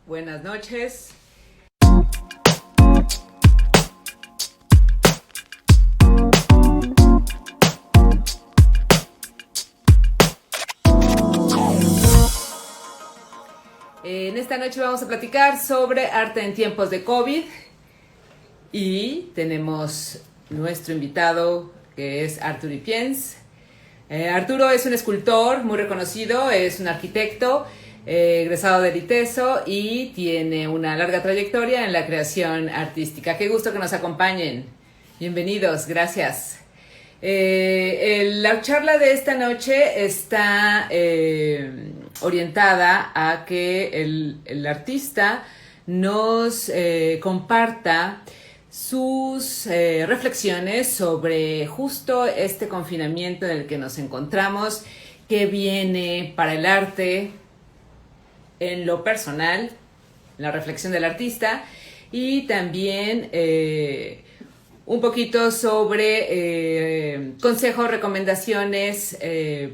Buenas noches. En esta noche vamos a platicar sobre arte en tiempos de COVID y tenemos nuestro invitado que es Arturo Ipiens. Arturo es un escultor muy reconocido, es un arquitecto egresado del ITESO y tiene una larga trayectoria en la creación artística. Qué gusto que nos acompañen. Bienvenidos, gracias. La charla de esta noche está orientada a que el artista nos comparta sus reflexiones sobre justo este confinamiento en el que nos encontramos, qué viene para el arte en lo personal, la reflexión del artista, y también un poquito sobre consejos, recomendaciones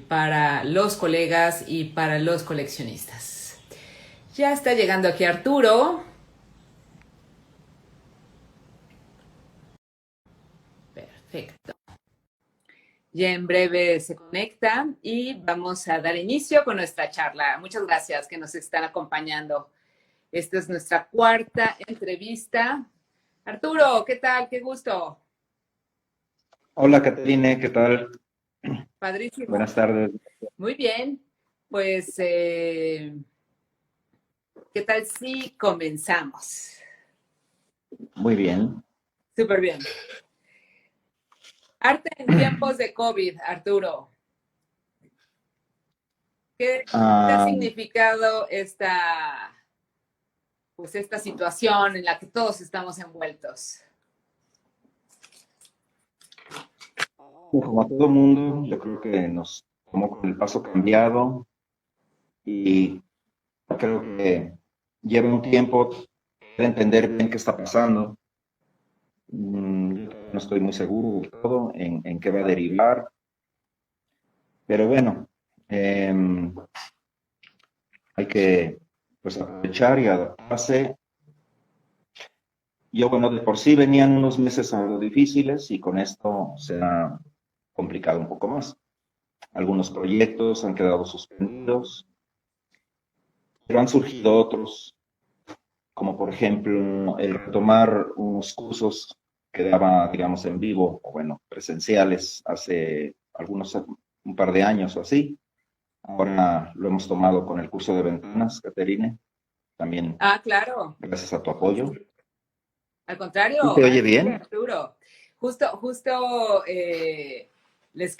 para los colegas y para los coleccionistas. Ya está llegando aquí Arturo. Perfecto. Ya en breve se conecta y vamos a dar inicio con nuestra charla. Muchas gracias que nos están acompañando. Esta es nuestra cuarta entrevista. Arturo, ¿qué tal? Qué gusto. Hola, Caterine, ¿qué tal? Padrísimo. Buenas tardes. Muy bien. Pues, ¿qué tal si comenzamos? Muy bien. Súper bien. Arte en tiempos de COVID, Arturo. ¿Qué te ha Ah, significado esta situación en la que todos estamos envueltos? Como a todo mundo, yo creo que nos tomó con el paso cambiado y creo que lleva un tiempo para entender bien qué está pasando. Yo no estoy muy seguro de todo en qué va a derivar, pero bueno, hay que pues aprovechar y adaptarse. Yo, bueno, de por sí venían unos meses algo difíciles y con esto se ha complicado un poco más. Algunos proyectos han quedado suspendidos, pero han surgido otros, como por ejemplo el retomar unos cursos que daba, digamos, en vivo, o bueno, presenciales, hace un par de años o así. Ahora lo hemos tomado con el curso de ventanas, Caterine, también Ah, claro. gracias a tu apoyo. Al ¿Sí contrario, te oye a ti, bien? Arturo. Justo les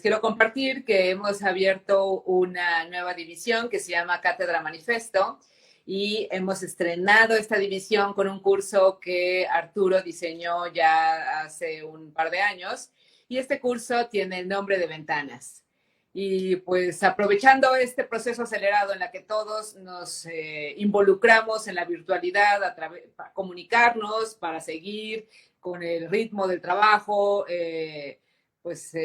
quiero compartir que hemos abierto una nueva división que se llama Cátedra Manifesto y hemos estrenado esta división con un curso que Arturo diseñó ya hace un par de años y este curso tiene el nombre de Ventanas. Y pues aprovechando este proceso acelerado en la que todos nos involucramos en la virtualidad para comunicarnos, para seguir con el ritmo del trabajo, pues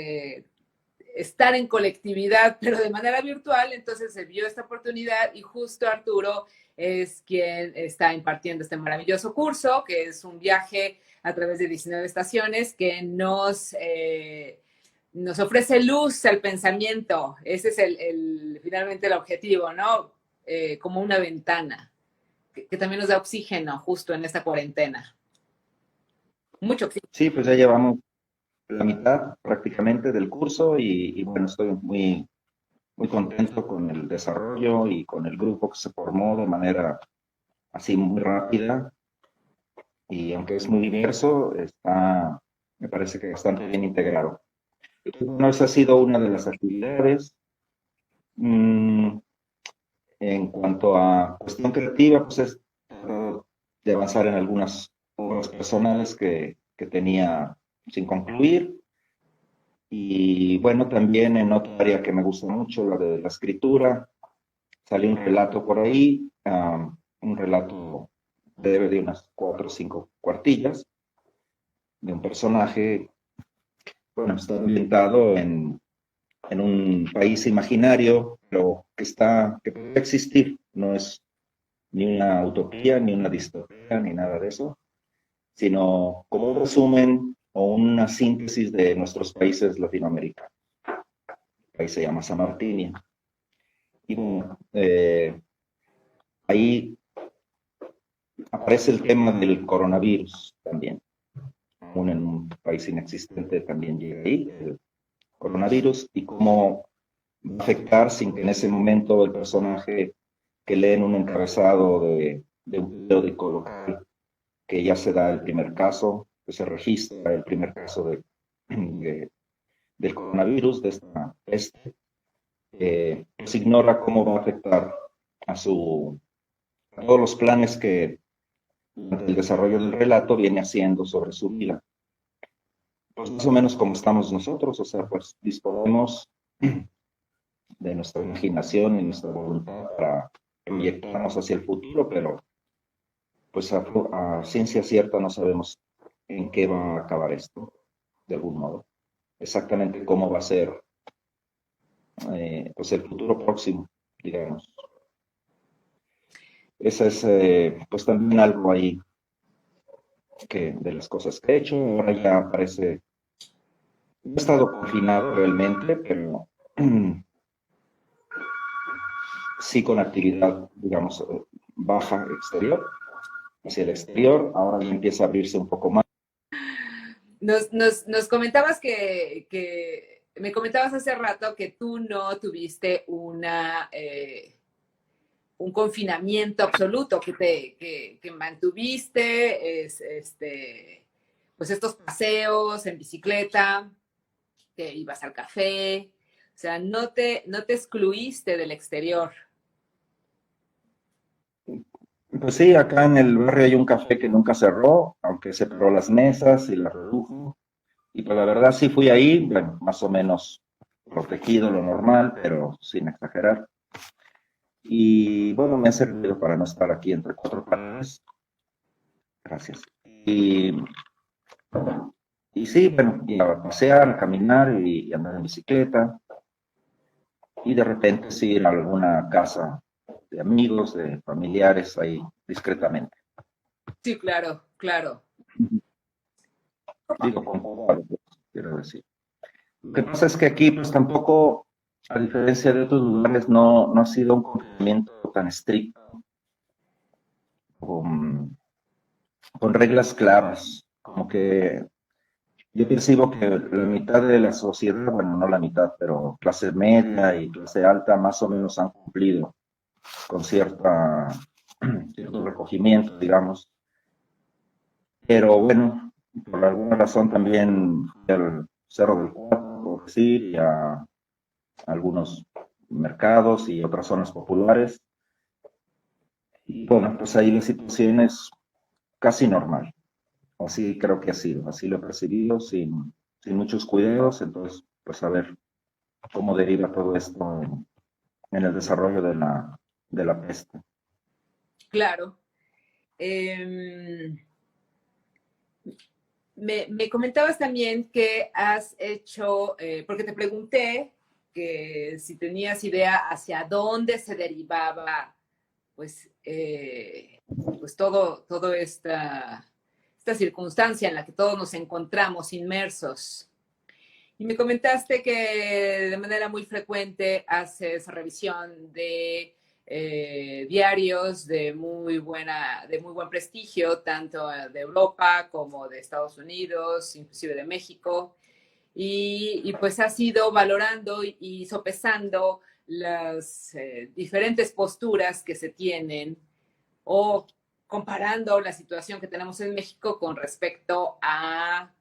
estar en colectividad, pero de manera virtual, entonces se vio esta oportunidad y justo Arturo es quien está impartiendo este maravilloso curso, que es un viaje a través de 19 estaciones que nos ofrece luz al pensamiento. Ese es finalmente el objetivo, ¿no? Como una ventana, que también nos da oxígeno justo en esta cuarentena. Mucho oxígeno. Sí, pues ya llevamos la mitad prácticamente del curso y bueno, estoy muy contento con el desarrollo y con el grupo que se formó de manera así muy rápida y aunque es muy diverso, me parece que bastante bien integrado. Bueno, esa ha sido una de las actividades. Mm, en cuanto a cuestión creativa, pues es de avanzar en algunas obras personales que tenía sin concluir. Y bueno, también en otra área que me gusta mucho, la de la escritura, salió un relato por ahí, un relato de unas 4 o 5 cuartillas, de un personaje, bueno, está ambientado en un país imaginario, pero que puede existir, no es ni una utopía, ni una distopía, ni nada de eso, sino como un resumen o una síntesis de nuestros países latinoamericanos. El país se llama San Martín. Y bueno, ahí aparece el tema del coronavirus también. Aún en un país inexistente también llega ahí el coronavirus y cómo va a afectar sin que en ese momento el personaje que lee en un encabezado de un periódico local que ya se da el primer caso, que se registra el primer caso del coronavirus, de esta peste, pues ignora cómo va a afectar a todos los planes que durante el desarrollo del relato viene haciendo sobre su vida. Pues más o menos como estamos nosotros, o sea, pues disponemos de nuestra imaginación y nuestra voluntad para proyectarnos hacia el futuro, pero pues a ciencia cierta no sabemos en qué va a acabar esto, de algún modo. Exactamente cómo va a ser pues el futuro próximo, digamos. Esa es pues también algo ahí que de las cosas que he hecho. Ahora ya parece, no he estado confinado realmente, pero sí con actividad, digamos, baja exterior, hacia el exterior. Ahora ya empieza a abrirse un poco más. Nos comentabas me comentabas hace rato que tú no tuviste un confinamiento absoluto, que mantuviste pues estos paseos en bicicleta, que ibas al café, o sea, no te excluiste del exterior. Pues sí, acá en el barrio hay un café que nunca cerró, aunque separó las mesas y las redujo. Y pues la verdad sí fui ahí, bueno, más o menos protegido lo normal, pero sin exagerar. Y bueno, me ha servido para no estar aquí entre cuatro paredes. Gracias. Y sí, bueno, y a pasear, a caminar y andar en bicicleta. Y de repente sí ir a alguna casa de amigos, de familiares ahí discretamente. Sí, claro, claro. Digo, con cuidado, quiero decir. Lo que pasa es que aquí, pues tampoco, a diferencia de otros lugares, no ha sido un confinamiento tan estricto, con, con reglas claras. Como que yo percibo que la mitad de la sociedad, bueno, no la mitad, pero clase media y clase alta más o menos han cumplido con cierto recogimiento, digamos. Pero bueno, por alguna razón también fui al Cerro del Cuatro, por decir, y a algunos mercados y otras zonas populares. Y bueno, pues ahí la situación es casi normal. Así creo que ha sido, así lo he percibido, sin muchos cuidados. Entonces, pues a ver cómo deriva todo esto en el desarrollo de la peste. Claro. Eh, me comentabas también que has hecho, porque te pregunté que si tenías idea hacia dónde se derivaba, pues, pues todo esta circunstancia en la que todos nos encontramos inmersos. Y me comentaste que de manera muy frecuente haces revisión de diarios de muy buen prestigio, tanto de Europa como de Estados Unidos, inclusive de México. Y pues has ido valorando y sopesando las diferentes posturas que se tienen o comparando la situación que tenemos en México con respecto a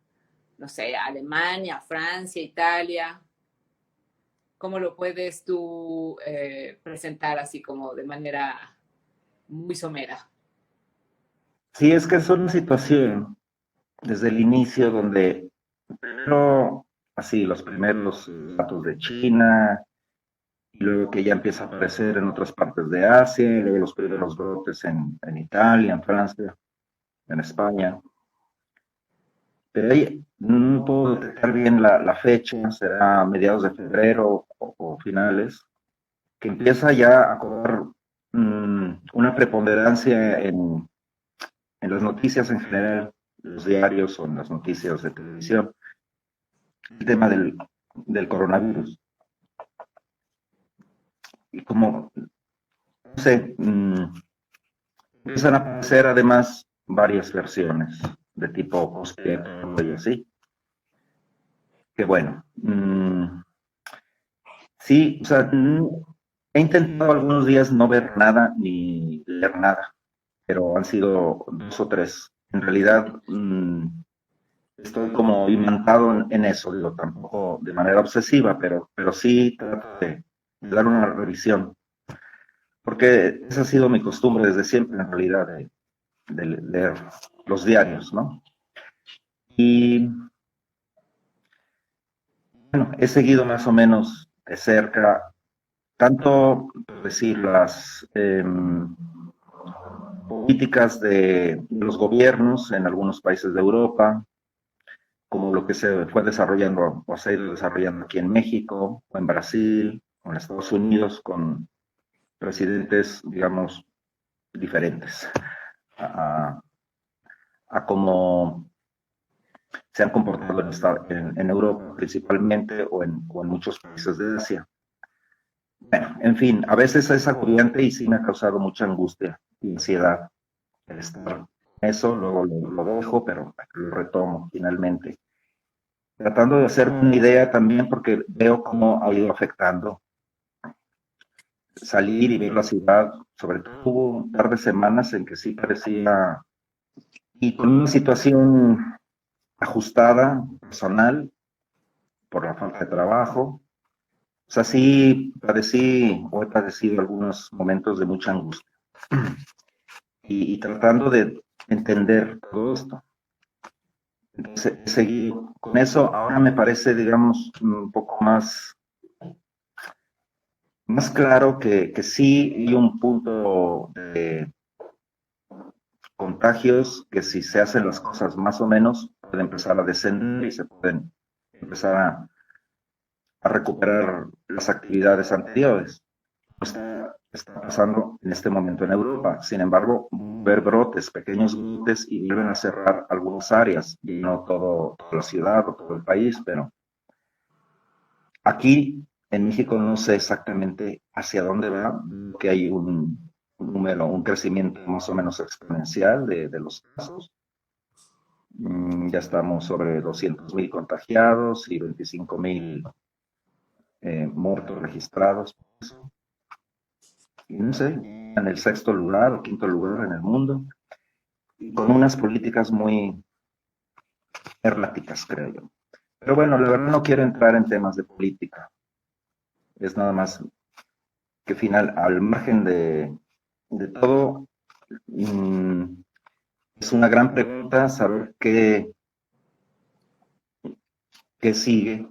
no sé, Alemania, Francia, Italia. ¿Cómo lo puedes tú presentar así como de manera muy somera? Sí, es que es una situación desde el inicio donde primero, así, los primeros datos de China, y luego que ya empieza a aparecer en otras partes de Asia, y luego los primeros brotes en Italia, en Francia, en España. Pero ahí no puedo detectar bien la fecha, será mediados de febrero o finales, que empieza ya a cobrar una preponderancia en las noticias en general, los diarios o en las noticias de televisión, el tema del coronavirus. Y como, no sé, empiezan a aparecer además varias versiones de tipo conspiratorio y así. Que bueno, sí, o sea, he intentado algunos días no ver nada ni leer nada, pero han sido 2 o 3. En realidad, estoy como imantado en eso, digo, tampoco de manera obsesiva, pero sí trato de dar una revisión, porque esa ha sido mi costumbre desde siempre, en realidad, de leer los diarios, ¿no? Y bueno, he seguido más o menos de cerca, tanto, por decir, las políticas de los gobiernos en algunos países de Europa, como lo que se fue desarrollando o se ha ido desarrollando aquí en México, o en Brasil, o en Estados Unidos, con presidentes, digamos, diferentes a, a cómo se han comportado en Europa principalmente o en muchos países de Asia. Bueno, en fin, a veces es agobiante y sí me ha causado mucha angustia y ansiedad el estar en eso, luego lo dejo, pero lo retomo finalmente. Tratando de hacerme una idea también porque veo cómo ha ido afectando salir y ver la ciudad, sobre todo hubo un par de semanas en que sí parecía, y con una situación ajustada, personal, por la falta de trabajo. O sea, sí padecí o he padecido algunos momentos de mucha angustia. Y tratando de entender todo esto. Entonces, he seguido con eso. Ahora me parece, digamos, un poco más claro que sí hay un punto de contagios que si se hacen las cosas más o menos, pueden empezar a descender y se pueden empezar a recuperar las actividades anteriores. Está pasando en este momento en Europa. Sin embargo, ver brotes, pequeños brotes y vuelven a cerrar algunas áreas, y no toda la ciudad o todo el país, pero aquí en México no sé exactamente hacia dónde va, que hay un número, un crecimiento más o menos exponencial de los casos. Ya estamos sobre 200,000 contagiados y 25,000 muertos registrados. Y no sé, en el sexto lugar o quinto lugar en el mundo, con unas políticas muy erráticas, creo yo. Pero bueno, la verdad no quiero entrar en temas de política. Es nada más que final, al margen de todo, mmm, es una gran pregunta saber qué sigue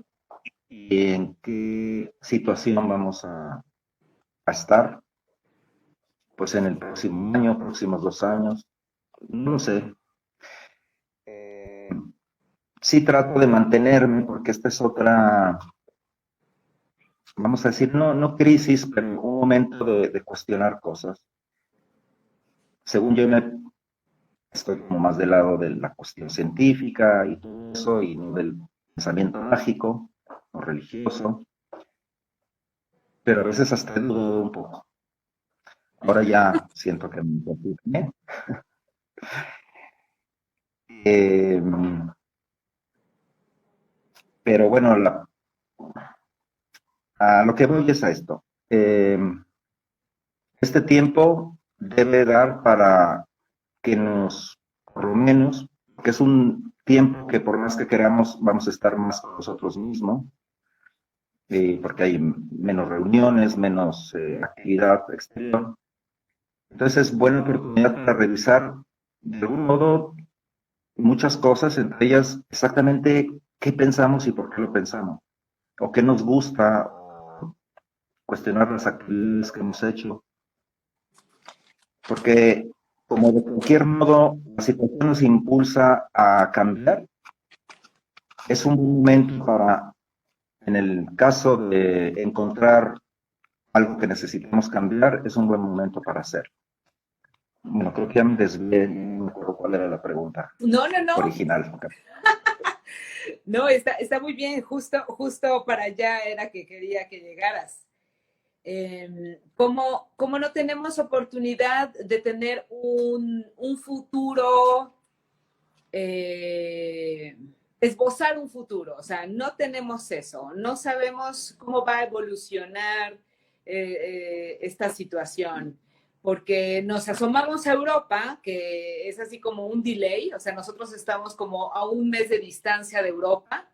y en qué situación vamos a estar, pues en el próximo año, próximos 2 años, no lo sé. Sí trato de mantenerme porque esta es otra, vamos a decir, no crisis, pero un momento de cuestionar cosas. Según yo estoy como más del lado de la cuestión científica y todo eso, y no del pensamiento mágico o religioso, pero a veces hasta dudo un poco. Ahora ya siento que me preocupé. Eh, pero bueno, a lo que voy es a esto. Este tiempo debe dar para que por lo menos, que es un tiempo que por más que queramos, vamos a estar más con nosotros mismos, porque hay menos reuniones, menos actividad exterior. Entonces es buena oportunidad para revisar de algún modo muchas cosas, entre ellas exactamente qué pensamos y por qué lo pensamos, o qué nos gusta, o cuestionar las actividades que hemos hecho, porque como de cualquier modo la situación nos impulsa a cambiar, es un momento para, en el caso de encontrar algo que necesitamos cambiar, es un buen momento para hacerlo. Bueno, creo que ya me desvié, no me acuerdo cuál era la pregunta No, no, no, original. no, está muy bien, justo para allá era que quería que llegaras. Como no tenemos oportunidad de tener un futuro, esbozar un futuro, o sea, no tenemos eso, no sabemos cómo va a evolucionar esta situación, porque nos asomamos a Europa, que es así como un delay, o sea, nosotros estamos como a un mes de distancia de Europa,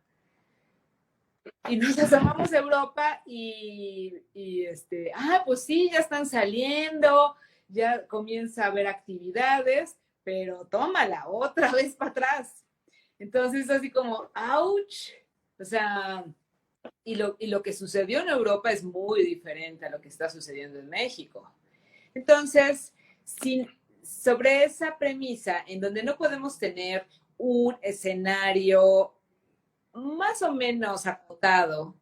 y nos asomamos a Europa pues sí, ya están saliendo, ya comienza a haber actividades, pero tómala otra vez para atrás. Entonces, así como, ouch, o sea, y lo que sucedió en Europa es muy diferente a lo que está sucediendo en México. Entonces, sobre esa premisa en donde no podemos tener un escenario más o menos acotado,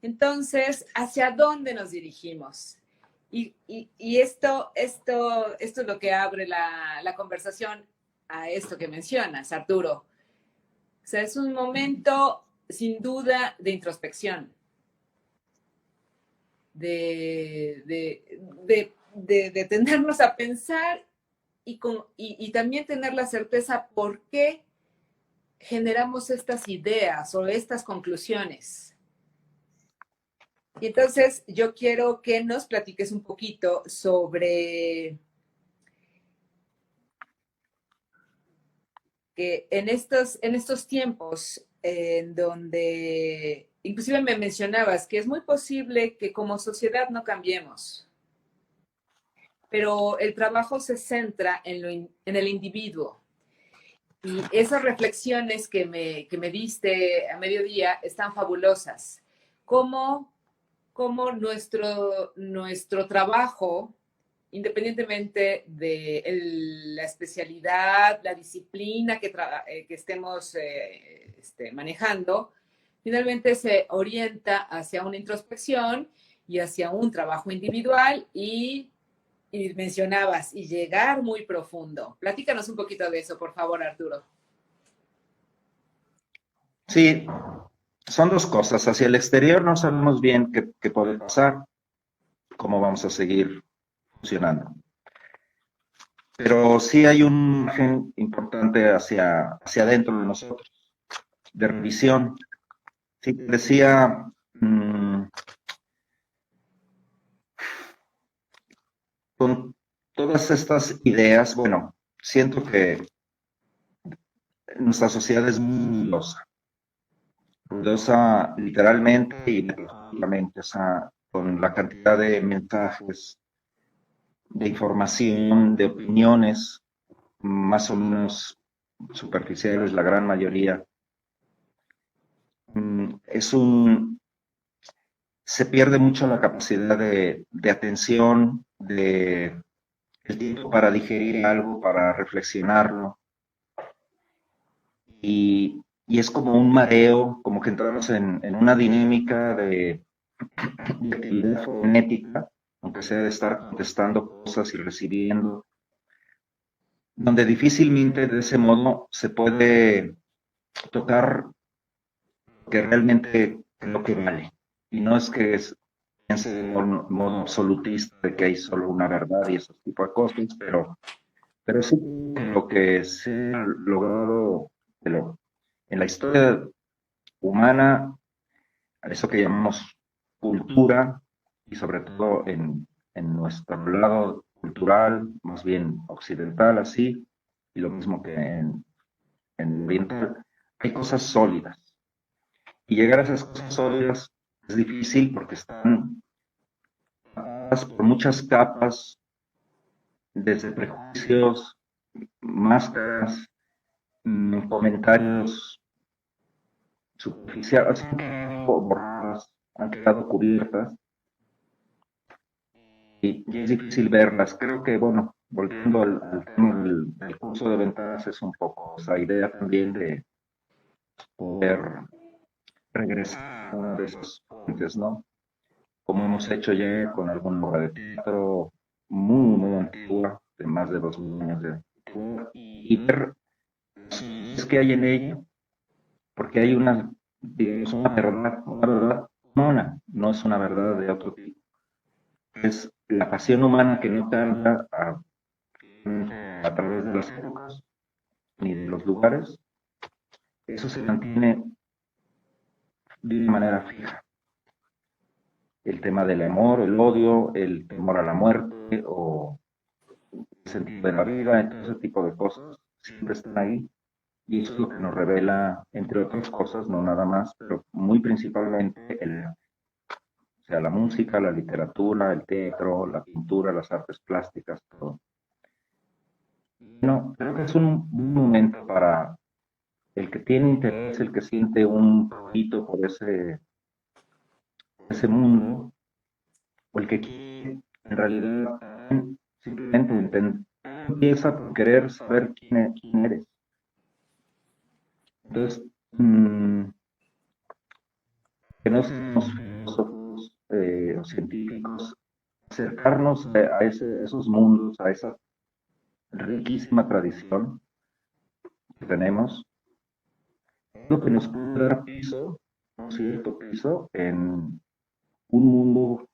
entonces, ¿hacia dónde nos dirigimos? Y esto es lo que abre la conversación a esto que mencionas, Arturo. O sea, es un momento sin duda de introspección, de detenernos a pensar y también tener la certeza por qué generamos estas ideas o estas conclusiones. Y entonces yo quiero que nos platiques un poquito sobre que en estos tiempos en donde inclusive me mencionabas que es muy posible que como sociedad no cambiemos, pero el trabajo se centra en el individuo. Y esas reflexiones que me diste a mediodía están fabulosas. Cómo nuestro trabajo, independientemente de la especialidad, la disciplina que estemos manejando, finalmente se orienta hacia una introspección y hacia un trabajo individual y mencionabas, y llegar muy profundo. Platícanos un poquito de eso, por favor, Arturo. Sí, son dos cosas. Hacia el exterior no sabemos bien qué puede pasar, cómo vamos a seguir funcionando. Pero sí hay un gen importante hacia adentro de nosotros, de revisión. Sí, te decía, con todas estas ideas, bueno, siento que nuestra sociedad es muy ruidosa literalmente y metafóricamente, o sea, con la cantidad de mensajes, de información, de opiniones, más o menos superficiales, la gran mayoría. Es se pierde mucho la capacidad de atención, el tiempo para digerir algo, para reflexionarlo. Y es como un mareo, como que entramos en una dinámica de actividad frenética, aunque sea de estar contestando cosas y recibiendo, donde difícilmente de ese modo se puede tocar que realmente es lo que vale. Y no es que piense de modo absolutista de que hay solo una verdad y esos tipos de cosas, pero sí que lo que se ha logrado en la historia humana, a eso que llamamos cultura, y sobre todo en nuestro lado cultural, más bien occidental, así, y lo mismo que en oriental, hay cosas sólidas. Y llegar a esas cosas sólidas es difícil porque están tapadas por muchas capas, desde prejuicios, máscaras, comentarios superficiales, han quedado borradas, han quedado cubiertas y es difícil verlas. Creo que, bueno, volviendo al tema del curso de ventanas, es un poco esa idea también de poder regresar a una de esas fuentes, ¿no? como hemos hecho ya con alguna obra de teatro muy, muy antigua, de más de 2000 años de antigüedad, y ver es que hay en ella, porque hay una, digamos, una verdad humana, no es una verdad de otro tipo. Es la pasión humana que no tarda a través de las épocas ni de los lugares, eso se mantiene de una manera fija. El tema del amor, el odio, el temor a la muerte o el sentido de la vida, todo ese tipo de cosas siempre están ahí. Y eso es lo que nos revela, entre otras cosas, no nada más, pero muy principalmente o sea, la música, la literatura, el teatro, la pintura, las artes plásticas, todo. No, creo que es un momento para el que tiene interés, el que siente un poquito por ese mundo, o el que quiere en realidad simplemente empieza por querer saber quién eres. Entonces, que no seamos filósofos o científicos, acercarnos a esos mundos, a esa riquísima tradición que tenemos, lo que nos puede dar piso, un cierto piso, en un mundo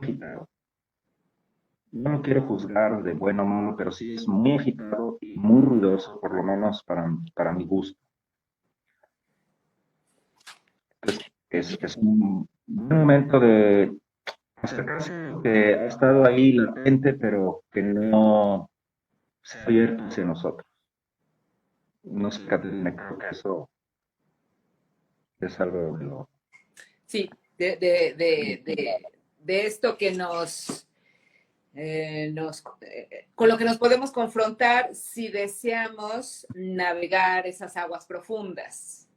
agitado. No lo quiero juzgar de bueno o malo, pero sí es muy agitado y muy ruidoso, por lo menos para mi gusto. Entonces, es un buen momento de acercarse que ha estado ahí latente, pero que no se ha abierto hacia nosotros. No sé, Caterina, creo que eso es algo de lo... Sí, de esto que con lo que nos podemos confrontar si deseamos navegar esas aguas profundas.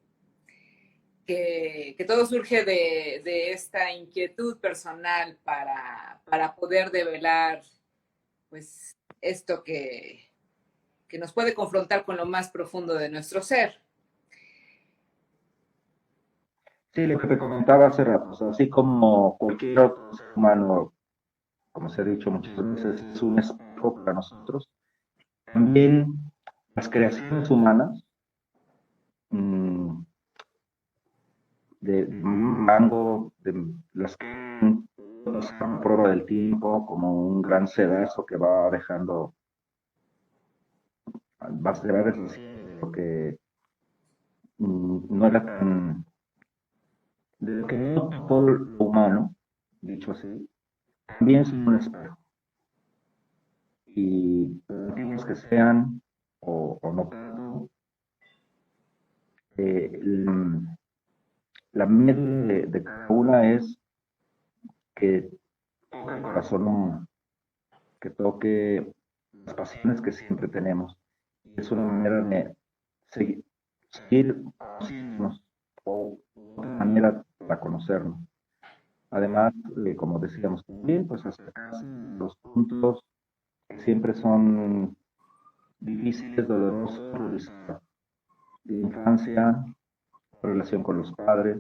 Que todo surge de esta inquietud personal para poder develar pues esto que nos puede confrontar con lo más profundo de nuestro ser. Sí, lo que te comentaba hace rato, o sea, así como cualquier otro ser humano, como se ha dicho muchas veces, es un espejo para nosotros, también las creaciones humanas, de mango, de las que pasan por prueba del tiempo, como un gran sedazo que va dejando, se va deshaciendo lo que no era tan, de lo que no tocó lo humano, dicho así, también son un espejo. Y antiguos que sean, o no tanto, la meta de cada una es que toque el corazón humano, que toque las pasiones que siempre tenemos. Es una manera de seguir conociéndonos o una manera para conocernos. Además, como decíamos también, pues acercarse a los puntos que siempre son difíciles, dolorosos, realizar. De infancia, relación con los padres,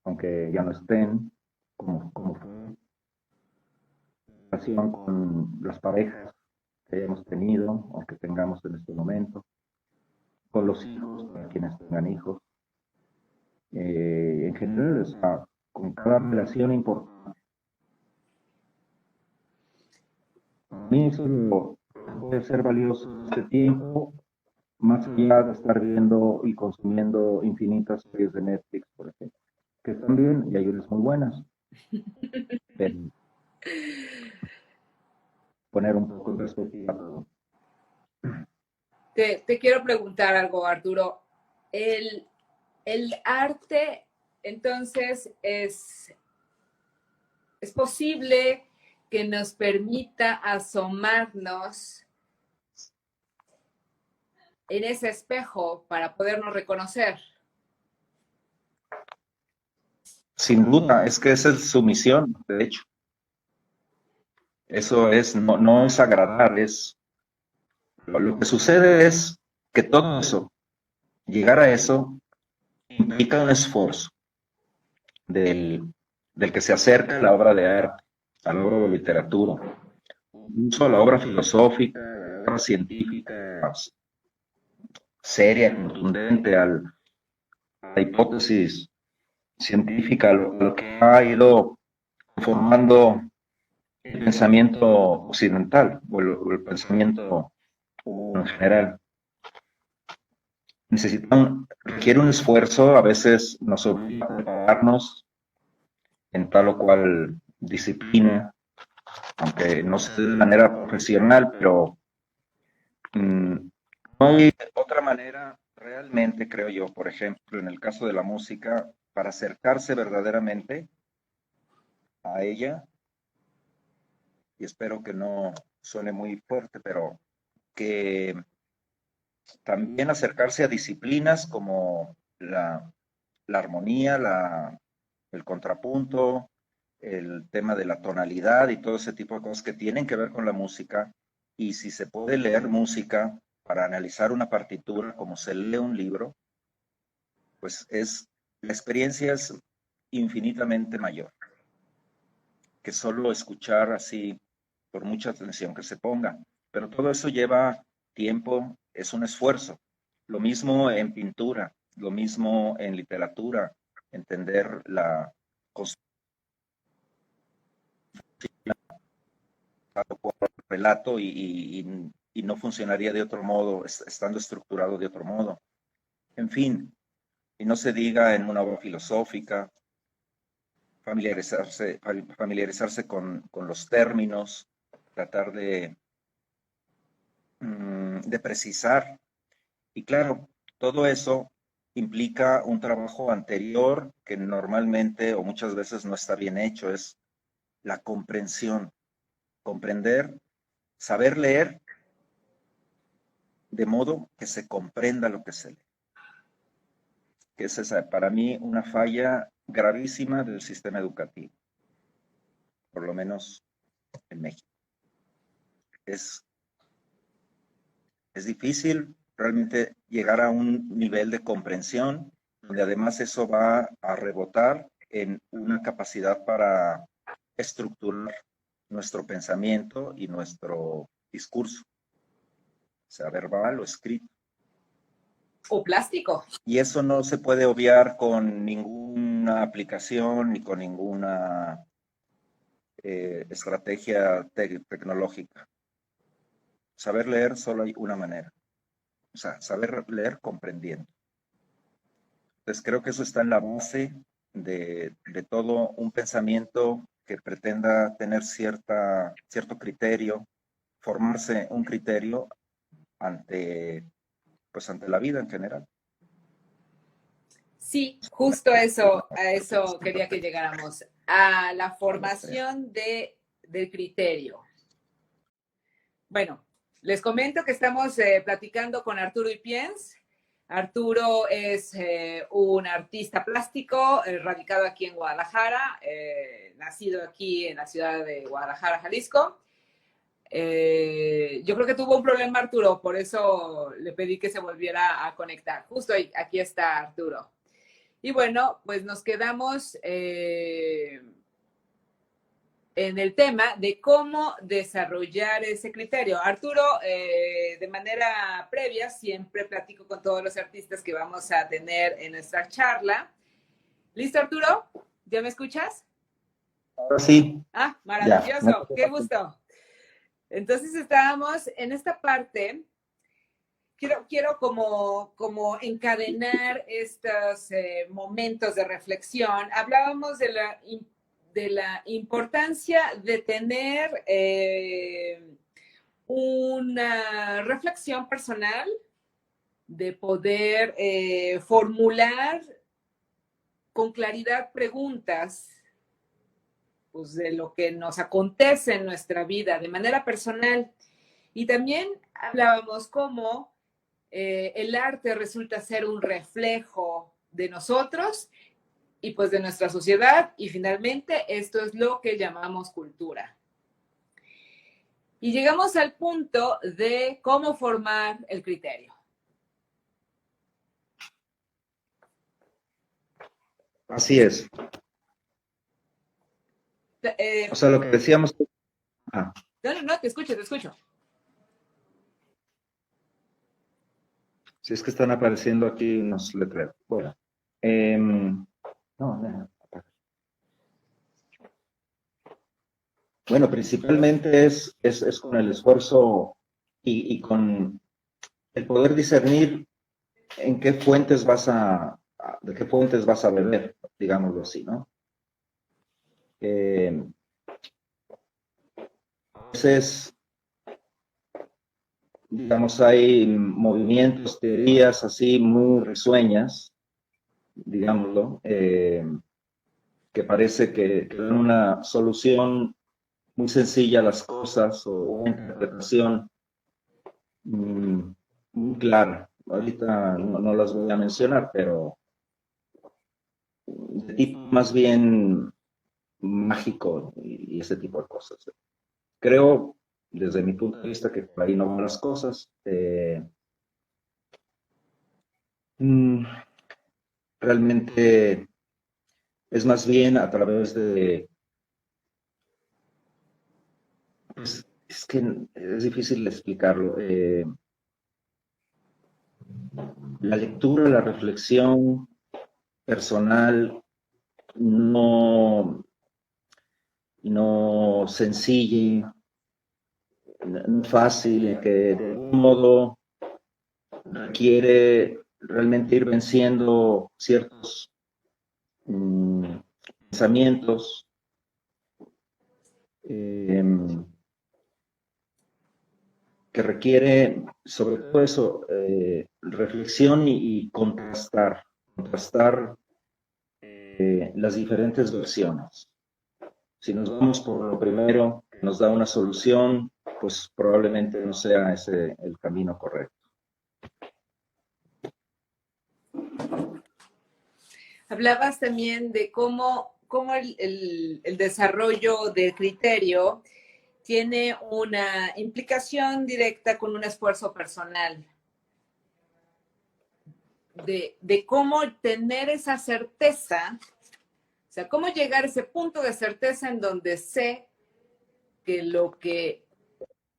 aunque ya no estén, como fue, relación con las parejas que hayamos tenido o que tengamos en este momento, con los hijos, para quienes tengan hijos, en general, o sea, con cada relación importante. Para mí eso puede ser valioso este tiempo, más allá de estar viendo y consumiendo infinitas series de Netflix, por ejemplo, que están bien y hay unas muy buenas, pero poner un poco en perspectiva todo. Te quiero preguntar algo, Arturo. El arte, entonces, es posible que nos permita asomarnos en ese espejo para podernos reconocer. Sin duda, es que esa es su misión, de hecho. Eso es, no es agradar, es lo que sucede es que todo eso, llegar a eso, implica un esfuerzo del del que se acerca a la obra de arte, a la obra de literatura, incluso a la obra filosófica, a la obra científica, seria, contundente, a la hipótesis científica, lo que ha ido formando el pensamiento occidental o el pensamiento en general. Requiere un esfuerzo, a veces nos obliga a prepararnos en tal o cual disciplina, aunque no sea de manera profesional, pero no hay otra manera realmente, creo yo, por ejemplo, en el caso de la música, para acercarse verdaderamente a ella, y espero que no suene muy fuerte, pero que también acercarse a disciplinas como la armonía, el contrapunto, el tema de la tonalidad y todo ese tipo de cosas que tienen que ver con la música. Y si se puede leer música para analizar una partitura como se lee un libro, pues la experiencia es infinitamente mayor que solo escuchar así por mucha atención que se ponga. Pero todo eso lleva tiempo, es un esfuerzo. Lo mismo en pintura, lo mismo en literatura, entender la relato y no funcionaría de otro modo, estando estructurado de otro modo. En fin, y no se diga en una obra filosófica, familiarizarse con los términos, tratar de precisar. Y claro, todo eso implica un trabajo anterior que normalmente o muchas veces no está bien hecho, es la comprensión, comprender, saber leer de modo que se comprenda lo que se lee. Que es esa, para mí, una falla gravísima del sistema educativo, por lo menos en México. Es, es difícil realmente llegar a un nivel de comprensión donde además eso va a rebotar en una capacidad para estructurar nuestro pensamiento y nuestro discurso, sea verbal o escrito. O plástico. Y eso no se puede obviar con ninguna aplicación ni con ninguna estrategia tecnológica. Saber leer solo hay una manera. O sea, saber leer comprendiendo. Entonces creo que eso está en la base de todo un pensamiento que pretenda tener cierto criterio, formarse un criterio ante, pues ante la vida en general. Sí, justo eso, a eso quería que llegáramos, a la formación del criterio. Bueno, les comento que estamos platicando con Arturo Ipiens. Arturo es un artista plástico radicado aquí en Guadalajara, nacido aquí en la ciudad de Guadalajara, Jalisco. Yo creo que tuvo un problema Arturo, por eso le pedí que se volviera a conectar. Justo aquí está Arturo. Y bueno, pues nos quedamos en el tema de cómo desarrollar ese criterio. Arturo, de manera previa, siempre platico con todos los artistas que vamos a tener en nuestra charla. ¿Listo, Arturo? ¿Ya me escuchas? Ahora sí. Ah, maravilloso, qué gusto. Entonces estábamos en esta parte. Quiero como encadenar estos momentos de reflexión. Hablábamos de la importancia de tener una reflexión personal, de poder formular con claridad preguntas pues, de lo que nos acontece en nuestra vida de manera personal. Y también hablábamos cómo el arte resulta ser un reflejo de nosotros y pues de nuestra sociedad, y finalmente esto es lo que llamamos cultura. Y llegamos al punto de cómo formar el criterio. Así es. O sea, lo que decíamos... Ah, no, te escucho, te escucho. si es que están apareciendo aquí unos letreros. Bueno. No, no. Bueno, principalmente es con el esfuerzo y con el poder discernir en qué fuentes de qué fuentes vas a beber, digámoslo así, ¿no? Eh, a veces, digamos, hay movimientos, teorías así muy risueñas, digámoslo, que parece que dan una solución muy sencilla a las cosas o una interpretación muy clara. Ahorita no las voy a mencionar, pero de tipo más bien mágico y ese tipo de cosas. Creo, desde mi punto de vista, que por ahí no van las cosas. Mm, realmente es más bien a través de, pues, es que es difícil explicarlo. La lectura, la reflexión personal, no, no sencilla, no fácil, que de algún modo requiere realmente ir venciendo ciertos mm, pensamientos eh, que requiere sobre todo eso, reflexión y contrastar las diferentes versiones. Si nos vamos por lo primero, que nos da una solución, pues probablemente no sea ese el camino correcto. Hablabas también de cómo el desarrollo del criterio tiene una implicación directa con un esfuerzo personal, de cómo tener esa certeza, o sea, cómo llegar a ese punto de certeza en donde sé que lo que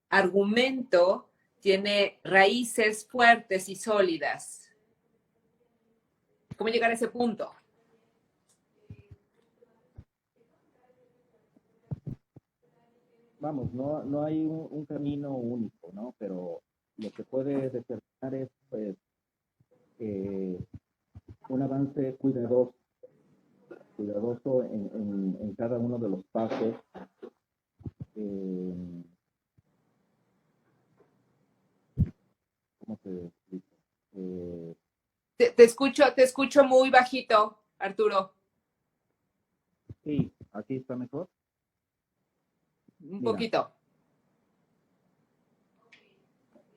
argumento tiene raíces fuertes y sólidas. ¿Cómo llegar a ese punto? Vamos, no hay un camino único, ¿no? Pero lo que puede determinar es pues, un avance cuidadoso en cada uno de los pasos. Eh, ¿Cómo se explica? Eh, Te escucho muy bajito, Arturo. sí, aquí está mejor. Un Mira, poquito.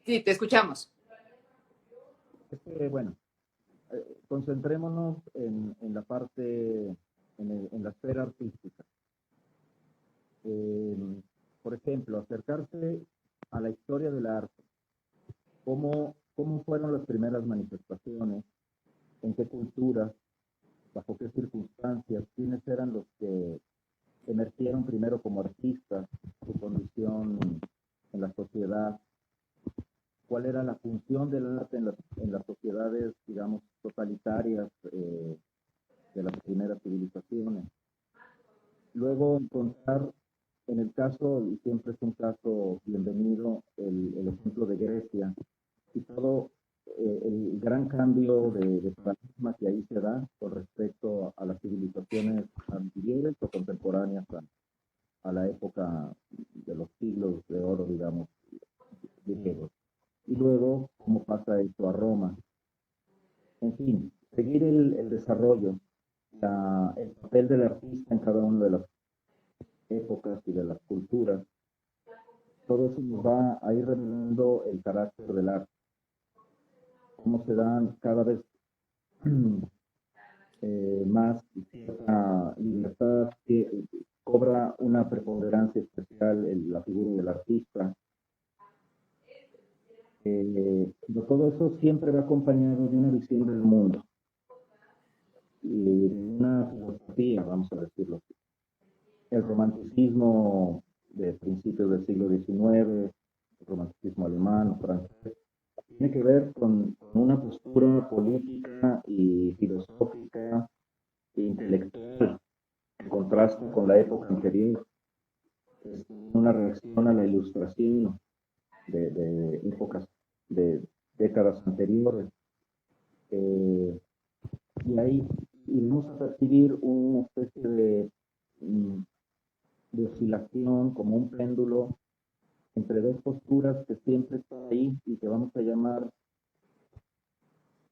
Sí, te escuchamos. bueno, concentrémonos en la parte, en la esfera artística. Eh, por ejemplo, acercarse a la historia del arte, cómo fueron las primeras manifestaciones, en qué culturas, bajo qué circunstancias, quiénes eran los que emergieron primero como artistas, su condición en la sociedad, cuál era la función del arte en las sociedades, digamos, totalitarias de las primeras civilizaciones. Luego encontrar, en el caso, y siempre es un caso bienvenido, el ejemplo de Grecia, y todo el gran cambio de paradigma que ahí se da con respecto a las civilizaciones anteriores o contemporáneas a la época de los siglos de oro, digamos, griegos. Y luego, cómo pasa esto a Roma. En fin, seguir el desarrollo, el papel del artista en cada una de las épocas y de las culturas, todo eso nos va a ir revelando el carácter del arte, cómo se dan cada vez más cierta libertad, que cobra una preponderancia especial en la figura del artista. Pero todo eso siempre va acompañado de una visión del mundo y de una filosofía, vamos a decirlo así. el romanticismo de principios del siglo XIX, el romanticismo alemán o francés, tiene que ver con una postura política y filosófica e intelectual que contrasta con la época anterior. Es una reacción a la ilustración de épocas, de décadas anteriores. Y ahí vamos a percibir una especie de oscilación, como un péndulo, entre dos posturas que siempre están ahí y que vamos a llamar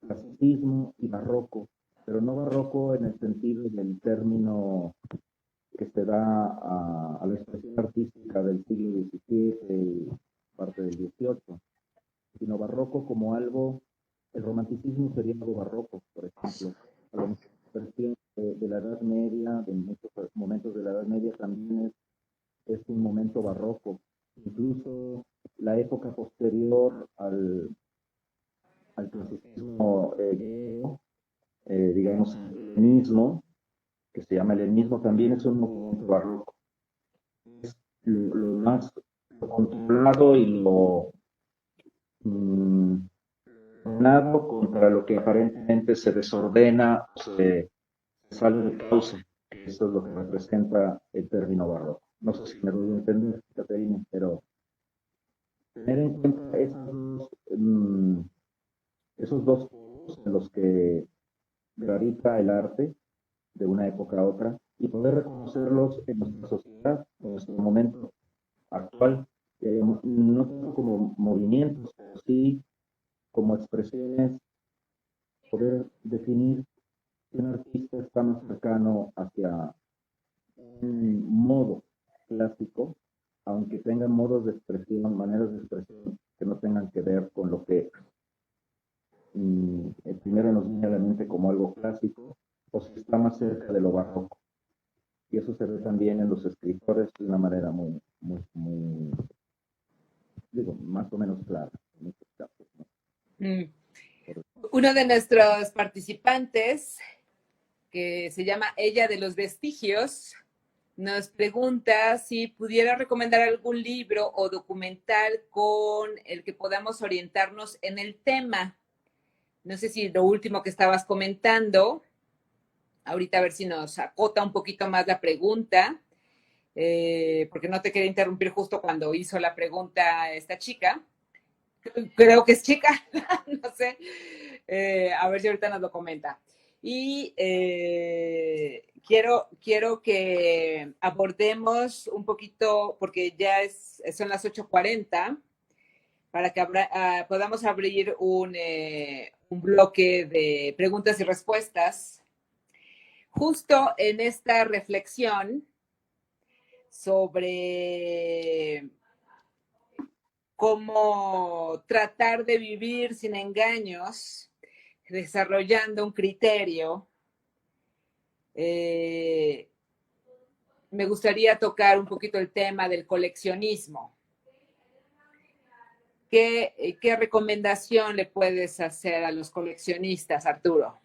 clasicismo y barroco, pero no barroco en el sentido del término que se da a la expresión artística del siglo XVII y parte del XVIII, sino barroco como algo, el romanticismo sería algo barroco, por ejemplo, a la expresión de la Edad Media, de muchos momentos de la Edad Media también es un momento barroco. Incluso la época posterior al clasicismo griego, digamos, el helenismo, que se llama helenismo, también es un movimiento barroco. Es lo más controlado y lo ordenado contra lo que aparentemente se desordena o se sale de cauce. Eso es lo que representa el término barroco. No sé si me doy a entender, Caterina, pero tener en cuenta esos dos polos en los que gravita el arte de una época a otra y poder reconocerlos en nuestra sociedad, en nuestro momento actual, no tanto como movimientos, pero sí como expresiones, poder definir que un artista está más cercano hacia un modo clásico, aunque tengan modos de expresión, maneras de expresión que no tengan que ver con lo que primero nos viene a la mente como algo clásico, o si está más cerca de lo barroco. Y eso se ve también en los escritores de una manera muy digo, más o menos clara en estos casos, ¿no? Uno de nuestros participantes, que se llama Ella de los Vestigios, nos pregunta si pudiera recomendar algún libro o documental con el que podamos orientarnos en el tema. No sé si lo último que estabas comentando, ahorita a ver si nos acota un poquito más la pregunta, porque no te quería interrumpir justo cuando hizo la pregunta esta chica. Creo que es chica, no sé. A ver si ahorita nos lo comenta. Y quiero que abordemos un poquito, porque ya son las 8:40, para que podamos abrir un bloque de preguntas y respuestas. Justo en esta reflexión sobre cómo tratar de vivir sin engaños, desarrollando un criterio, me gustaría tocar un poquito el tema del coleccionismo. ¿Qué recomendación le puedes hacer a los coleccionistas, Arturo?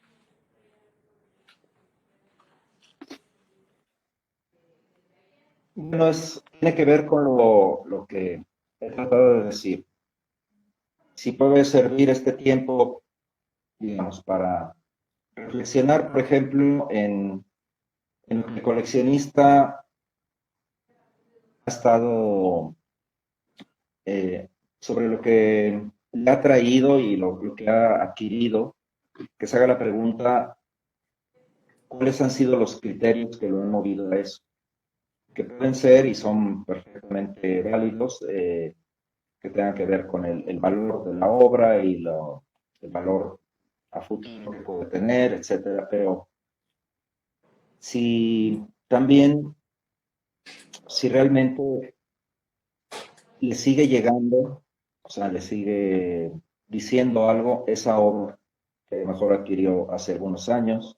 Bueno, tiene que ver con lo que he tratado de decir. Si puede servir este tiempo, digamos, para reflexionar, por ejemplo, en lo que el coleccionista ha estado sobre lo que le ha traído y lo que ha adquirido, que se haga la pregunta, ¿cuáles han sido los criterios que lo han movido a eso? Que pueden ser y son perfectamente válidos, que tengan que ver con el valor de la obra y el valor a futuro que puede tener, etcétera. Pero si también, si realmente le sigue llegando, o sea, le sigue diciendo algo esa obra que a lo mejor adquirió hace algunos años,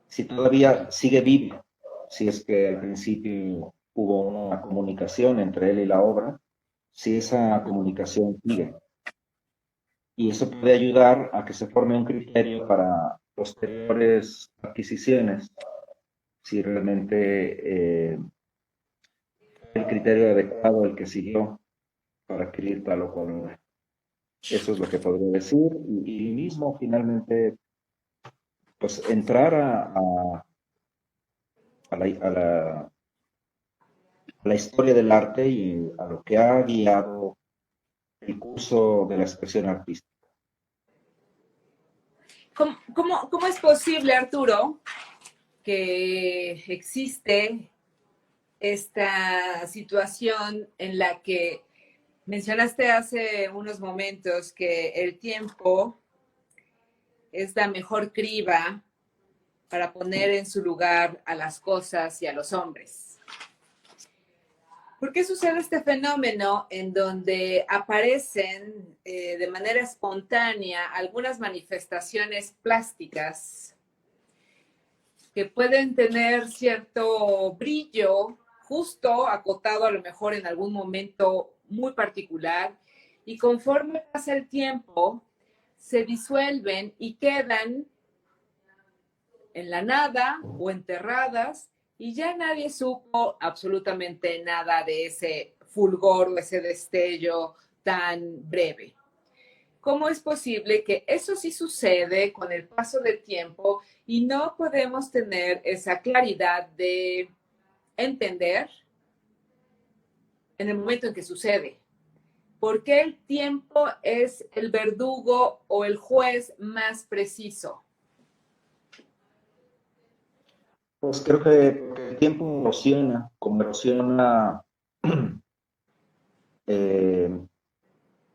si todavía sigue vivo, si es que al principio hubo una comunicación entre él y la obra, si esa comunicación sigue. Y eso puede ayudar a que se forme un criterio para posteriores adquisiciones si realmente el criterio adecuado el que siguió para adquirir tal o cual obra. Eso es lo que podría decir. Y mismo, finalmente, pues entrar a la historia del arte y a lo que ha guiado el curso de la expresión artística. ¿Cómo es posible, Arturo, que existe esta situación en la que mencionaste hace unos momentos que el tiempo es la mejor criba para poner en su lugar a las cosas y a los hombres? ¿Por qué sucede este fenómeno en donde aparecen de manera espontánea algunas manifestaciones plásticas que pueden tener cierto brillo justo acotado a lo mejor en algún momento muy particular y conforme pasa el tiempo se disuelven y quedan en la nada o enterradas y ya nadie supo absolutamente nada de ese fulgor o ese destello tan breve? ¿Cómo es posible que eso sí sucede con el paso del tiempo y no podemos tener esa claridad de entender en el momento en que sucede? ¿Por qué el tiempo es el verdugo o el juez más preciso? Pues creo que el tiempo erosiona, como erosiona eh,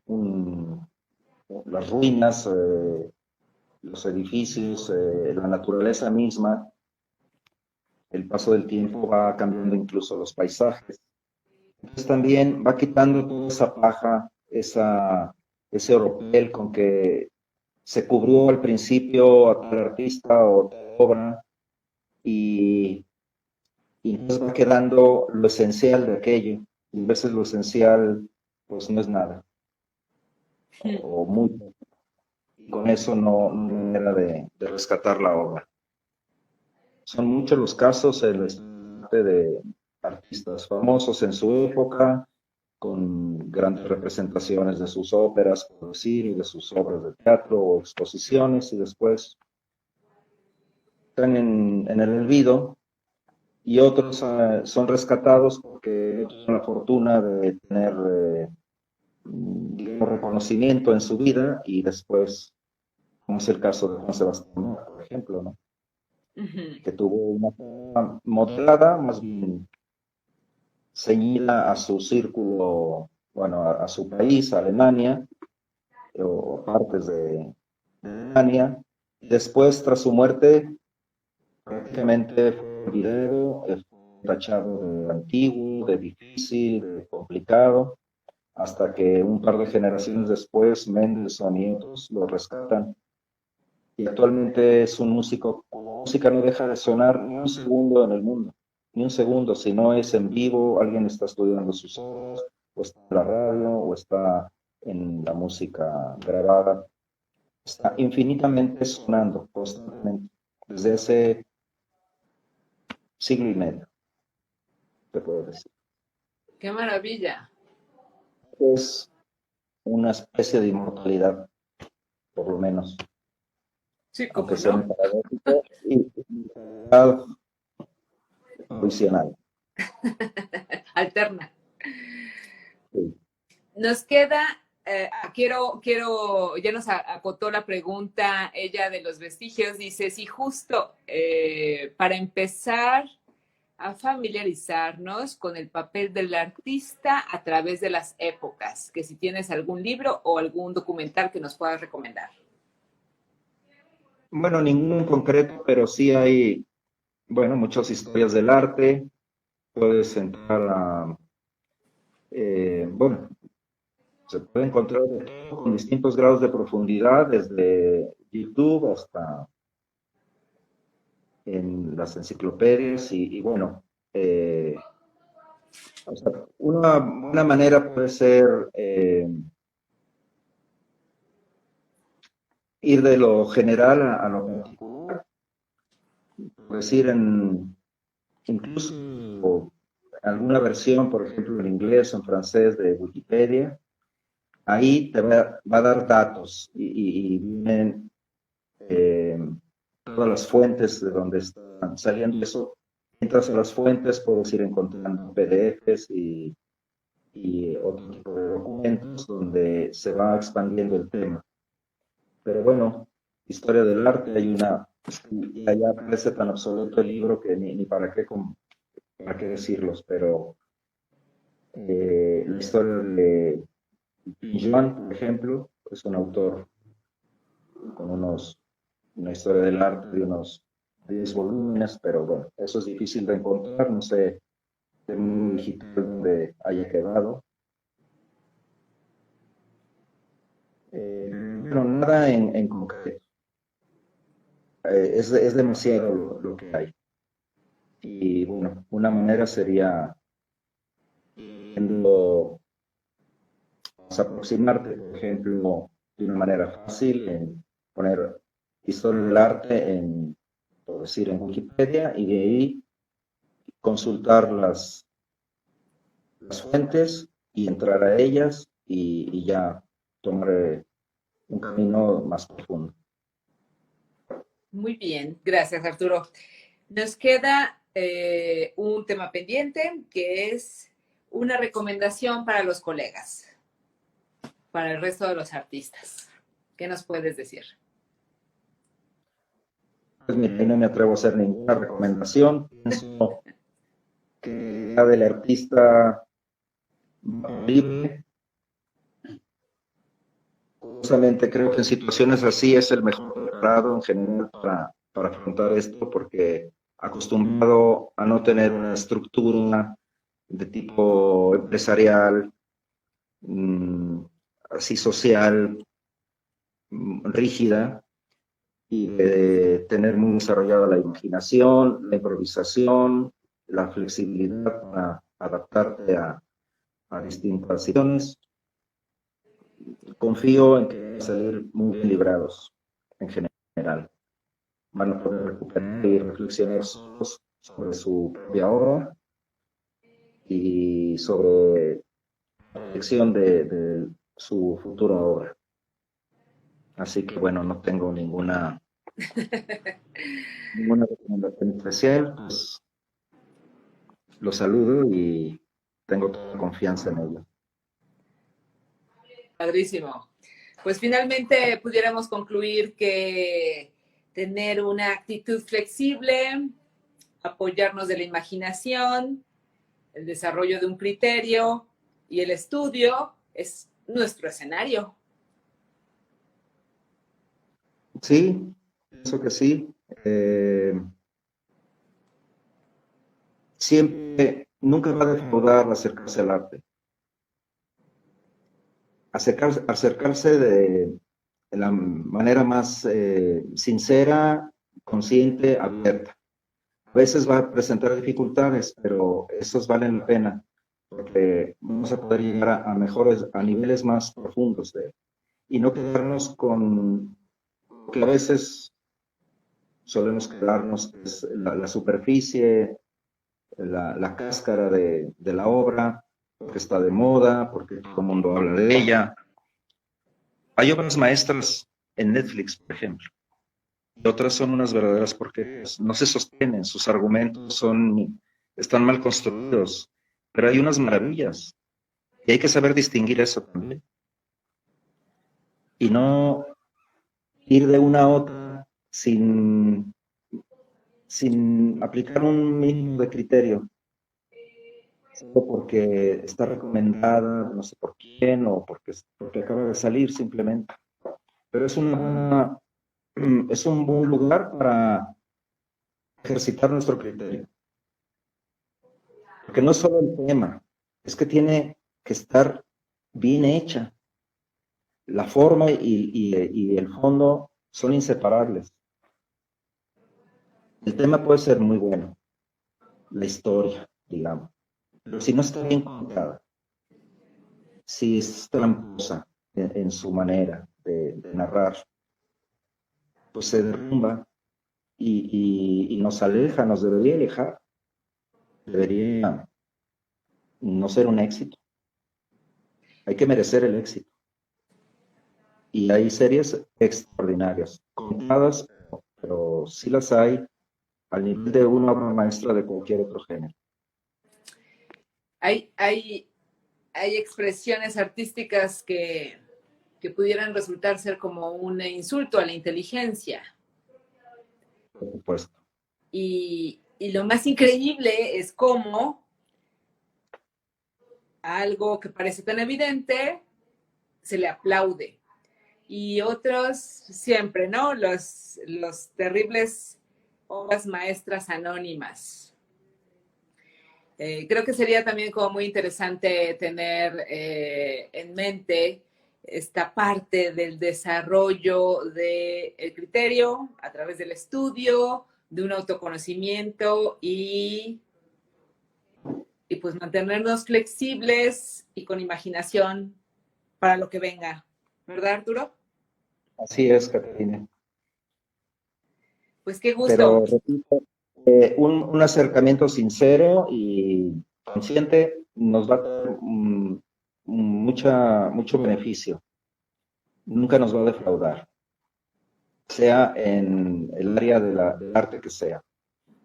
un, las ruinas, los edificios, la naturaleza misma. El paso del tiempo va cambiando incluso los paisajes. Entonces también va quitando toda esa paja, ese oropel con que se cubrió al principio a tal artista o tal obra y, y entonces va quedando lo esencial de aquello. Y a veces lo esencial pues no es nada o muy poco. Y con eso no hay manera de rescatar la obra. Son muchos los casos en la historia de artistas famosos en su época, con grandes representaciones de sus óperas, por decir, y de sus obras de teatro o exposiciones, y después están en el olvido, y otros son rescatados porque tienen la fortuna de tener digamos, reconocimiento en su vida, y después, como es el caso de Juan Sebastián, ¿no? Por ejemplo, ¿no? Uh-huh. Que tuvo una forma moderada, más bien ceñida a su círculo, bueno, a su país, a Alemania, o partes de Alemania. Y después, tras su muerte, prácticamente fue olvidado, fue tachado de antiguo, de difícil, de complicado, hasta que un par de generaciones después, Mendelssohn y otros lo rescatan. Y actualmente es un músico, cuya música no deja de sonar ni un segundo en el mundo, ni un segundo, si no es en vivo, alguien está estudiando sus obras, o está en la radio, o está en la música grabada, está infinitamente sonando constantemente, desde ese siglo y medio, te puedo decir. ¡Qué maravilla! Es una especie de inmortalidad, por lo menos, Sí, aunque cómo suene no. paradójico, y provisional. Alterna. Sí. Nos queda, ya nos acotó la pregunta ella de los vestigios, dice, si justo para empezar a familiarizarnos con el papel del artista a través de las épocas, que si tienes algún libro o algún documental que nos puedas recomendar. Bueno, ninguno en concreto, pero sí hay, bueno, muchas historias del arte. Puedes entrar a, bueno, se puede encontrar de todo con distintos grados de profundidad, desde YouTube hasta en las enciclopedias y bueno, o sea, una manera puede ser ir de lo general a lo particular, por decir, incluso alguna versión, por ejemplo, en inglés o en francés de Wikipedia, ahí te va a dar datos y vienen todas las fuentes de donde están saliendo eso. Entras a las fuentes, puedes ir encontrando PDFs y otro tipo de documentos donde se va expandiendo el tema. Pero bueno, historia del arte hay una, y allá parece tan absoluto el libro que ni para qué decirlos, pero la historia de Pinjuan, por ejemplo, es un autor con una historia del arte de unos 10 volúmenes, pero bueno, eso es difícil de encontrar, no sé de un digital donde haya quedado. Pero nada en concreto. Es demasiado lo que hay. Y bueno, una manera sería viendo, aproximarte, por ejemplo, de una manera fácil en poner historia del arte en, por decir, en Wikipedia y de ahí consultar las fuentes y entrar a ellas y ya tomar un camino más profundo. Muy bien, gracias Arturo. Nos queda un tema pendiente que es una recomendación para los colegas, para el resto de los artistas. ¿Qué nos puedes decir? Pues mira, no me atrevo a hacer ninguna recomendación. Pienso que la del artista libre. Justamente creo que en situaciones así es el mejor preparado en general para afrontar esto, porque acostumbrado a no tener una estructura de tipo empresarial, así social, rígida, y de tener muy desarrollada la imaginación, la improvisación, la flexibilidad para adaptarte a distintas situaciones. Confío en que van a salir muy bien librados en general. Van a poder recuperar y reflexionar sobre su propia obra y sobre la proyección de su futura obra. Así que bueno, no tengo ninguna recomendación especial, pues los saludo y tengo toda confianza en ello. Padrísimo. Pues finalmente pudiéramos concluir que tener una actitud flexible, apoyarnos de la imaginación, el desarrollo de un criterio y el estudio es nuestro escenario. Sí, pienso que sí. Siempre, nunca va a defraudar acercarse al arte. Acercarse de la manera más sincera, consciente, abierta. A veces va a presentar dificultades, pero esos valen la pena, porque vamos a poder llegar a niveles más profundos y no quedarnos con lo que a veces solemos quedarnos, que es la superficie, la cáscara de la obra, porque está de moda, porque todo el mundo habla de ella. Hay obras maestras en Netflix, por ejemplo, y otras son unas verdaderas porquerías. No se sostienen, sus argumentos están mal construidos, pero hay unas maravillas y hay que saber distinguir eso también. Y no ir de una a otra sin aplicar un mínimo de criterio, solo porque está recomendada, no sé por quién, o porque acaba de salir simplemente. Pero es un buen lugar para ejercitar nuestro criterio. Porque no es solo el tema, es que tiene que estar bien hecha. La forma y el fondo son inseparables. El tema puede ser muy bueno, la historia, digamos, pero si no está bien contada, si es tramposa en su manera de narrar, pues se derrumba y nos aleja, nos debería alejar. debería no ser un éxito. Hay que merecer el éxito. Y hay series extraordinarias, contadas, pero sí las hay al nivel de una obra maestra de cualquier otro género. Hay, hay, hay expresiones artísticas que pudieran resultar ser como un insulto a la inteligencia. Por supuesto. Y lo más increíble es cómo algo que parece tan evidente se le aplaude. Y otros siempre, ¿no? Los terribles obras maestras anónimas. Creo que sería también como muy interesante tener en mente esta parte del desarrollo del criterio a través del estudio, de un autoconocimiento y pues mantenernos flexibles y con imaginación para lo que venga. ¿Verdad, Arturo? Así es, Caterina. Pues qué gusto. Pero repito, un acercamiento sincero y consciente nos va a dar mucho beneficio. Nunca nos va a defraudar, sea en el área del arte que sea.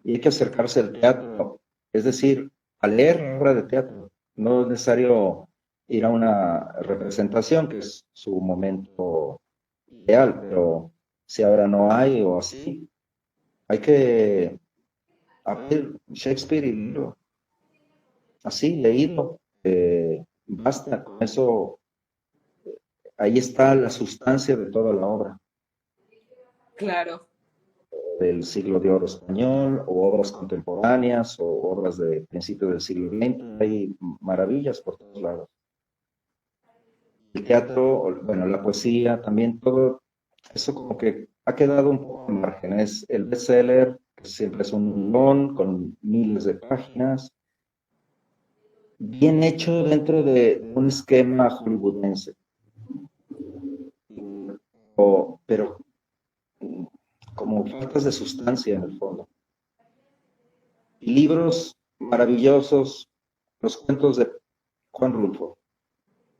Y hay que acercarse al teatro, es decir, a leer obra de teatro. No es necesario ir a una representación, que es su momento ideal, pero si ahora no hay o así, hay que abrir Shakespeare y leerlo. Así, leído. Basta con eso. Ahí está la sustancia de toda la obra. Claro. Del siglo de oro español, o obras contemporáneas, o obras de principios del siglo XX. Hay maravillas por todos lados. El teatro, bueno, la poesía, también todo eso como que ha quedado un poco al margen. Es el bestseller, que siempre es un long con miles de páginas, bien hecho dentro de un esquema hollywoodense. Pero como faltas de sustancia en el fondo. Y libros maravillosos, los cuentos de Juan Rulfo,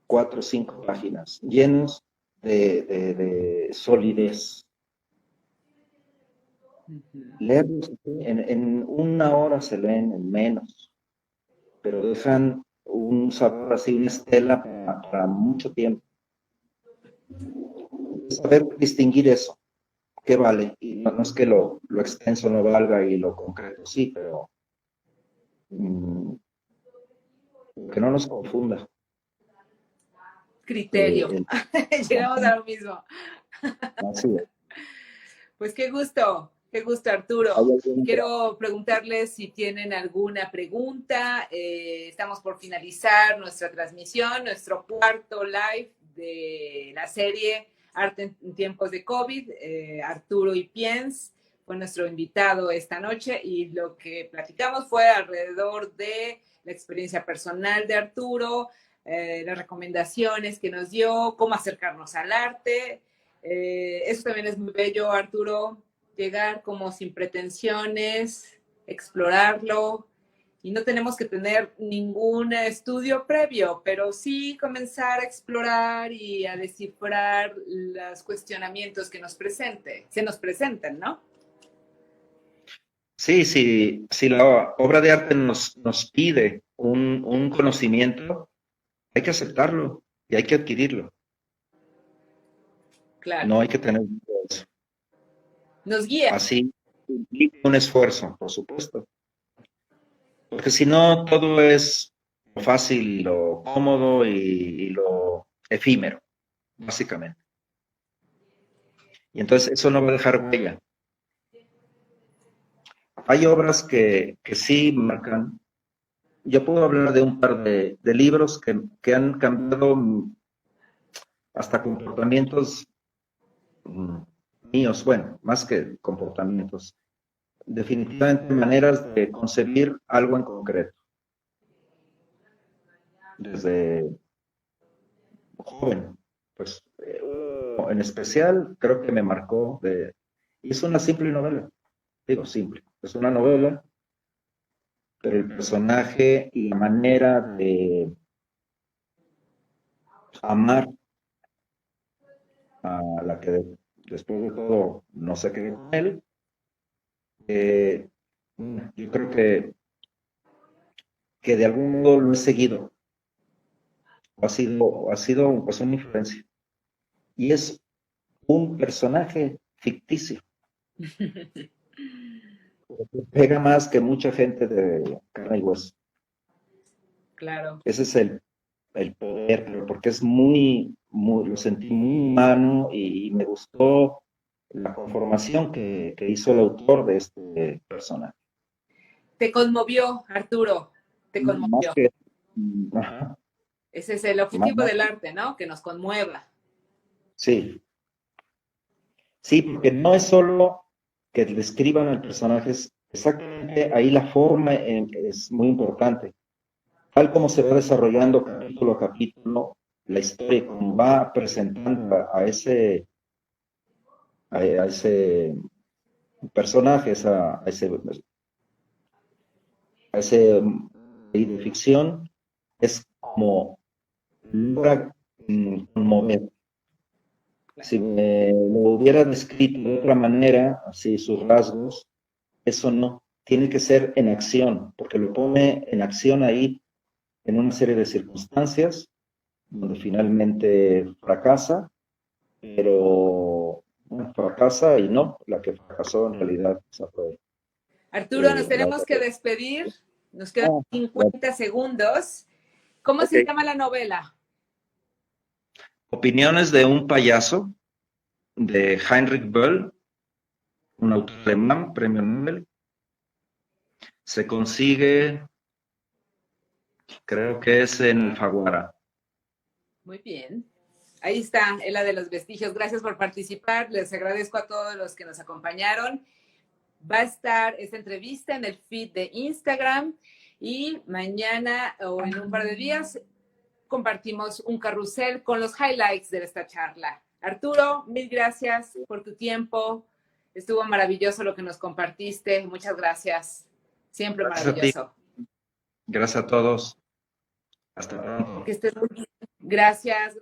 4 o 5 páginas, llenos de solidez. Leerlos en una hora se leen en menos, pero dejan un sabor así, una estela para mucho tiempo. Saber distinguir eso, qué vale, y no es que lo extenso no valga y lo concreto sí, pero que no nos confunda. Criterio. Llegamos a lo mismo. Así es. Pues qué gusto Arturo. Quiero preguntarles si tienen alguna pregunta. Estamos por finalizar nuestra transmisión, nuestro cuarto live de la serie Arte en tiempos de COVID. Arturo Ipiens fue nuestro invitado esta noche y lo que platicamos fue alrededor de la experiencia personal de Arturo, las recomendaciones que nos dio, cómo acercarnos al arte. Eso también es muy bello, Arturo, llegar como sin pretensiones, explorarlo, y no tenemos que tener ningún estudio previo, pero sí comenzar a explorar y a descifrar los cuestionamientos que se nos presenten, ¿no? Sí, si la obra de arte nos pide un conocimiento, hay que aceptarlo y hay que adquirirlo. Claro. No hay que tener miedo a eso. Nos guía. Así implica un esfuerzo, por supuesto. Porque si no, todo es lo fácil, lo cómodo y lo efímero, básicamente. Y entonces eso no va a dejar huella. Hay obras que sí marcan. Yo puedo hablar de un par de libros que han cambiado hasta comportamientos míos, bueno, más que comportamientos, definitivamente maneras de concebir algo en concreto. Desde joven, pues en especial creo que me marcó y es una simple novela, digo simple, es una novela pero el personaje y la manera de amar a la que después de todo no se quedó con él, eh, yo creo que de algún modo lo he seguido, ha sido pues, una influencia. Y es un personaje ficticio, que pega más que mucha gente de carne y hueso. Claro. Ese es el poder, pero porque es muy, lo sentí muy humano y me gustó la conformación que hizo el autor de este personaje. Te conmovió, Arturo, te Más conmovió. que, ajá, Ese es el objetivo más, del arte, ¿no? Que nos conmueva. sí, sí, porque no es solo que describan al personaje, es exactamente ahí la forma es muy importante. Tal como se va desarrollando capítulo a capítulo la historia, como va presentando a ese personaje, a ese de ficción, es como logra conmover. Si me lo hubiera descrito de otra manera, así sus rasgos, eso no. Tiene que ser en acción, porque lo pone en acción ahí en una serie de circunstancias donde finalmente fracasa, pero bueno, fracasa y no, la que fracasó en realidad esa fue Arturo, nos la tenemos otra. que despedir. Nos quedan Ah, 50 segundos. ¿Cómo ok. se llama la novela? Opiniones de un payaso de Heinrich Böll, un autor alemán, premio Nobel. Se consigue, creo que es en Alfaguara. Muy bien. Ahí está, es la de los vestigios. Gracias por participar. Les agradezco a todos los que nos acompañaron. Va a estar esta entrevista en el feed de Instagram y mañana o en un par de días compartimos un carrusel con los highlights de esta charla. Arturo, mil gracias por tu tiempo. Estuvo maravilloso lo que nos compartiste. Muchas gracias. Siempre Gracias a ti, maravilloso. gracias a todos. Hasta pronto. Que estés muy bien. Gracias.